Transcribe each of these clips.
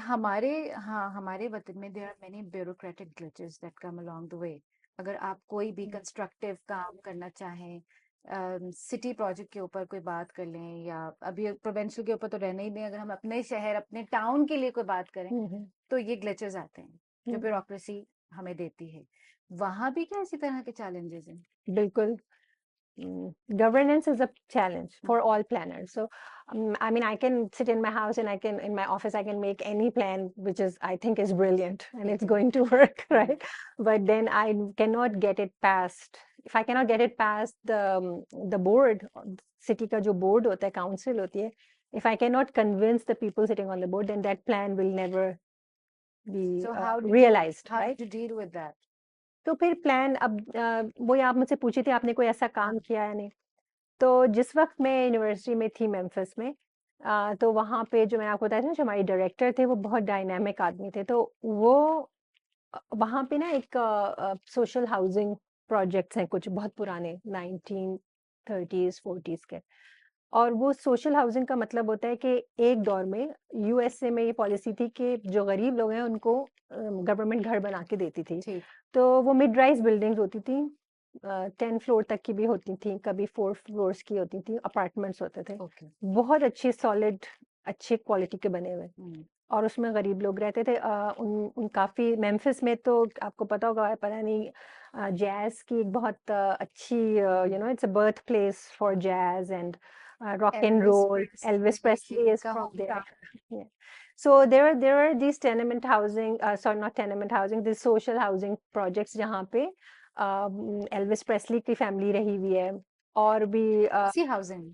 हमारे वतन में there are many bureaucratic glitches that come along the way. अगर आप कोई भी कंस्ट्रक्टिव काम करना चाहें, सिटी प्रोजेक्ट के ऊपर कोई बात कर लें, या अभी प्रोविंशियल के ऊपर तो रहने ही दें, अगर हम अपने शहर अपने टाउन के लिए कोई बात करें तो ये ग्लिचेस आते हैं जो ब्यूरोक्रेसी हमें देती है। वहां भी क्या इसी तरह के चैलेंजेस हैं? बिल्कुल। Governance is a challenge for all planners. So, I mean, I can sit in my house and in my office, I can make any plan which I think is brilliant and it's going to work, right? But then I cannot get it passed. If I cannot get it past the board, city का जो board होता है, council होती है, if I cannot convince the people sitting on the board, then that plan will never be So realized, how right? did you deal with that? तो फिर plan अब वही आप मुझसे पूछी थी आपने कोई ऐसा काम किया है नहीं। तो जिस वक्त मैं यूनिवर्सिटी में थी मेम्फिस में, तो वहाँ पे जो मैंने आपको बताया था ना, जो हमारे डायरेक्टर थे वो बहुत डायनामिक आदमी थे। तो वो वहाँ पे ना एक सोशल हाउसिंग प्रोजेक्ट्स हैं कुछ बहुत पुराने 1930s 40s के। और वो सोशल हाउसिंग का मतलब होता है कि एक दौर में यूएसए में ये पॉलिसी थी कि जो गरीब लोग हैं उनको गवर्नमेंट घर बना के देती थी। ठीक। तो वो मिड राइज बिल्डिंग्स होती थी, 10 फ्लोर तक की भी होती थी, कभी 4 फ्लोर्स की होती थी, अपार्टमेंट्स होते थे। ओके। बहुत अच्छे सॉलिड अच्छे क्वालिटी के बने हुए, और उसमें गरीब लोग रहते थे। उन काफ़ी मेम्फिस में तो आपको पता होगा, पता नहीं, जैज़ की एक बहुत अच्छी, you know, it's a birth place for jazz and rock and roll. Elvis Presley is का from there. hometown। Yeah. So there are these tenement housing, sorry, not tenement housing, these social housing projects जहाँ पे Elvis Presley की family रही हुई है, और भी सी हाउसिंग।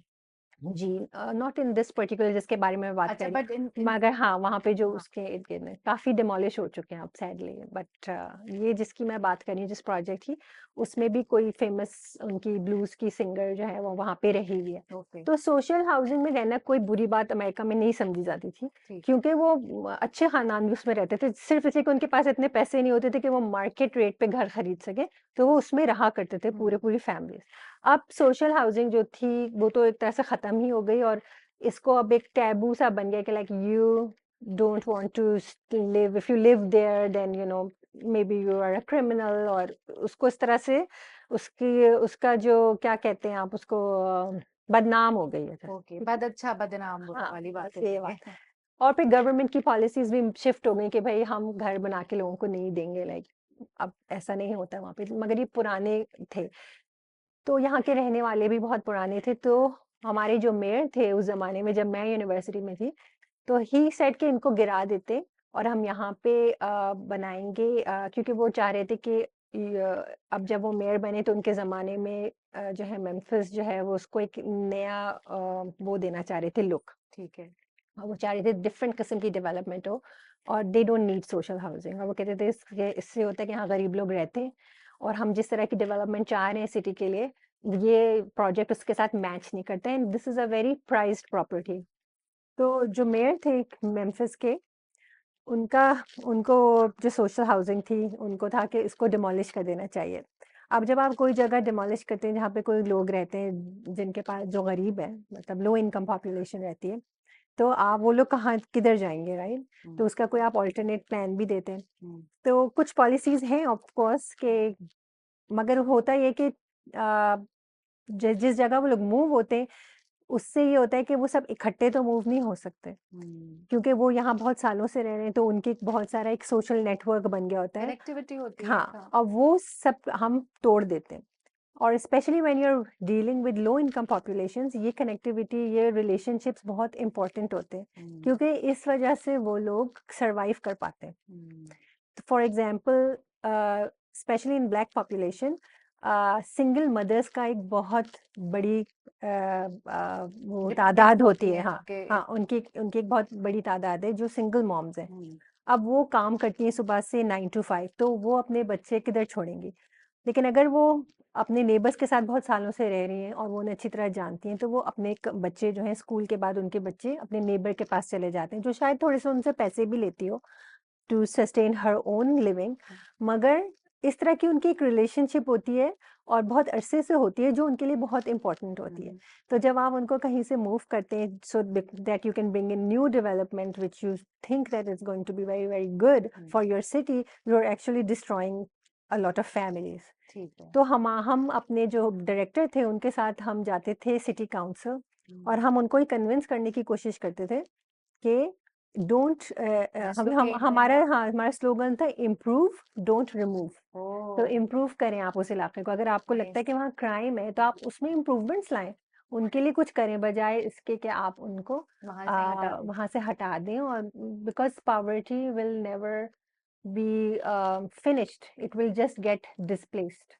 जी, नॉट इन दिस पर्टिकुलर जिसके बारे में मैं बात अच्छा, कर रही बट हूँ, इन मगर हाँ वहाँ पे जो हाँ। उसके इर्द गिर्द में काफ़ी डिमोलिश हो चुके हैं अब सैडली। बट ये जिसकी मैं बात कर रही हूँ, जिस प्रोजेक्ट की, उसमें भी कोई फेमस उनकी ब्लूज की सिंगर जो है वो वहाँ पे रही हुई है। ओके। तो सोशल हाउसिंग में रहना कोई बुरी बात अमेरिका में नहीं समझी जाती थी, ठीक। क्योंकि वो अच्छे खानदान भी उसमें रहते थे, सिर्फ इसलिए कि उनके पास इतने पैसे नहीं होते थे कि वो मार्केट रेट पे घर खरीद सके, तो वो उसमें रहा करते थे पूरी फैमिली। अब सोशल हाउसिंग जो थी वो तो एक तरह से खत्म ही हो गई, और इसको अब एक टैबू सा बन गया कि like you don't want to live, if you live there then you know maybe you are a criminal, और उसको इस तरह से उसका जो क्या कहते हैं आप उसको, बदनाम हो गई है। ओके, बद अच्छा बदनाम हाँ, वाली बात बस हो ये गई बात है। है। और फिर गवर्नमेंट की पॉलिसीज भी शिफ्ट हो गई कि भाई हम घर बना के लोगों को नहीं देंगे, लाइक अब ऐसा नहीं होता वहाँ पे, मगर ये पुराने थे। तो यहाँ के रहने वाले भी बहुत पुराने थे। तो हमारे जो मेयर थे उस ज़माने में जब मैं यूनिवर्सिटी में थी, तो ही सेड कि इनको गिरा देते और हम यहाँ पे बनाएंगे, क्योंकि वो चाह रहे थे कि अब जब वो मेयर बने तो उनके ज़माने में जो है मेम्फिस जो है वो उसको एक नया वो देना चाह रहे थे लुक। ठीक है। और वो चाह रहे थे डिफरेंट किस्म की डेवलपमेंट हो, और they don't need social housing. और वो कहते थे इससे होता है कि यहाँ गरीब लोग रहते हैं, और हम जिस तरह की डेवलपमेंट चाह रहे हैं सिटी के लिए, ये प्रोजेक्ट उसके साथ मैच नहीं करते हैं, this is a very prized property. तो जो मेयर थे मेम्फिस के, उनका उनको जो सोशल हाउसिंग थी उनको था कि इसको डिमोलिश कर देना चाहिए। अब जब आप कोई जगह डिमोलिश करते हैं जहाँ पे कोई लोग रहते हैं जिनके पास, जो गरीब है, मतलब लो इनकम पॉपुलेशन रहती है, तो आप वो लोग कहाँ किधर जाएंगे, राइट? तो उसका कोई आप ऑल्टरनेट प्लान भी देते हैं। तो कुछ पॉलिसीज हैं ऑफ कोर्स के, मगर होता ये कि जिस जगह वो लोग मूव होते हैं, उससे ये होता है कि वो सब इकट्ठे तो मूव नहीं हो सकते, क्योंकि वो यहाँ बहुत सालों से रह रहे हैं, तो उनके बहुत सारा एक सोशल नेटवर्क बन गया होता है। कनेक्टिविटी होती है। हाँ, और वो सब हम तोड़ देते हैं। और specially when you are dealing with low income populations, ये कनेक्टिविटी, ये रिलेशनशिप्स बहुत इंपॉर्टेंट होते हैं, क्योंकि इस वजह से वो लोग सरवाइव कर पाते हैं। For example, specially in black population, single mothers का एक बहुत बड़ी वो तादाद होती है। हाँ, हाँ, उनकी उनकी एक बहुत बड़ी तादाद है जो सिंगल मॉम्स हैं। अब वो काम करती हैं सुबह से 9 to 5, तो वो अपने बच्चे किधर छोड़ेंगी? लेकिन अगर वो अपने नेबर्स के साथ बहुत सालों से रह रही हैं और वो उन्हें अच्छी तरह जानती हैं, तो वो अपने बच्चे जो हैं स्कूल के बाद उनके बच्चे अपने नेबर के पास चले जाते हैं, जो शायद थोड़े से उनसे पैसे भी लेती हो to sustain her own living, मगर इस तरह की उनकी एक रिलेशनशिप होती है और बहुत अरसे से होती है जो उनके लिए बहुत इंपॉर्टेंट होती है। तो जब आप उनको कहीं से मूव करते हैं so that you can bring in new development which you think that is going to be very very good for your city, you are actually destroying a lot of families. ठीक है। तो हम अपने जो director थे उनके साथ हम जाते थे सिटी काउंसिल और हम उनको ये कन्विंस करने की कोशिश करते थे कि डोंट हमारा हाँ हमारा स्लोगन था इम्प्रूव डोंट रिमूव। तो इम्प्रूव करें आप उस इलाके को, अगर आपको लगता है कि वहाँ क्राइम है तो आप उसमें इम्प्रूवमेंट्स लाएं, उनके लिए कुछ करें बजाय इसके कि आप उनको वहाँ से हटा दें। और because poverty will never be finished, it will just get displaced.